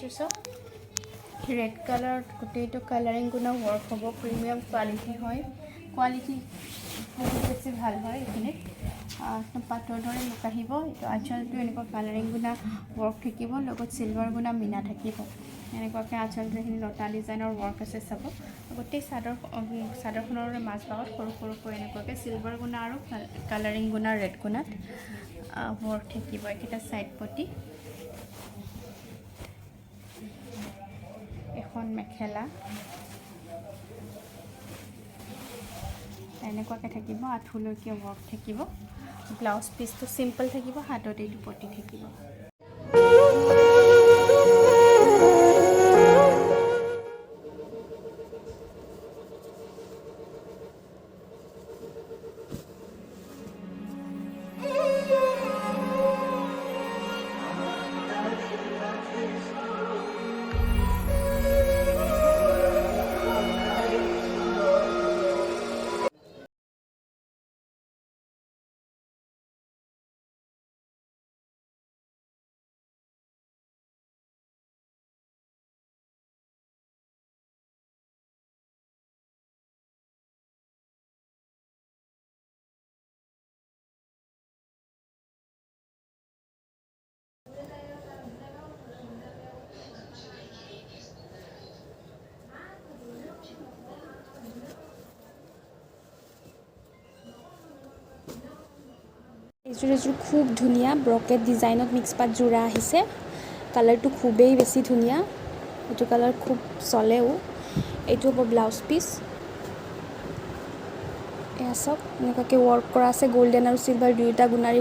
এইটো সব red colour গোটেইটো কালাৰিং গুণা ৱৰ্ক হ'ব প্ৰিমিয়াম কোৱালিটি হয় কোৱালিটি বহুত বেছি ভাল হয় এইখিনিত পাটৰ দৰে লুক আহিব এইটো আঁচলটো এনেকুৱা কালাৰিং গুণা ৱৰ্ক থাকিব লগত চিলভাৰ গুণা মিনা থাকিব এনেকুৱাকৈ আঁচলটো এইখিনি লতা ডিজাইনৰ ৱৰ্ক আছে চাব গোটেই চাদৰখনৰ মাজভাগত সৰু সৰুকৈ এনেকুৱাকৈ চিলভাৰ গুণা আৰু কালাৰিং গুণা ৰেড গুণাত ৱৰ্ক থাকিব এইকেইটা চাইড পটি এখন মেখেলা এনেকুৱাকৈ থাকিব আঁঠুলৈকে ৱৰ্ক থাকিব ব্লাউজ পিচটো চিম্পল থাকিব হাতত এইটো পটি থাকিব এইযোৰ খুব ধুনীয়া ব্ৰকেট ডিজাইনত মিক্স পাত যোৰা আহিছে কালাৰটো খুবেই বেছি ধুনীয়া এইটো কালাৰ খুব চলেও এইটো হ'ব ব্লাউজ পিচ এয়া চব এনেকুৱাকৈ ৱৰ্ক কৰা আছে গোল্ডেন আৰু চিলভাৰ দুয়োটা গুণাৰী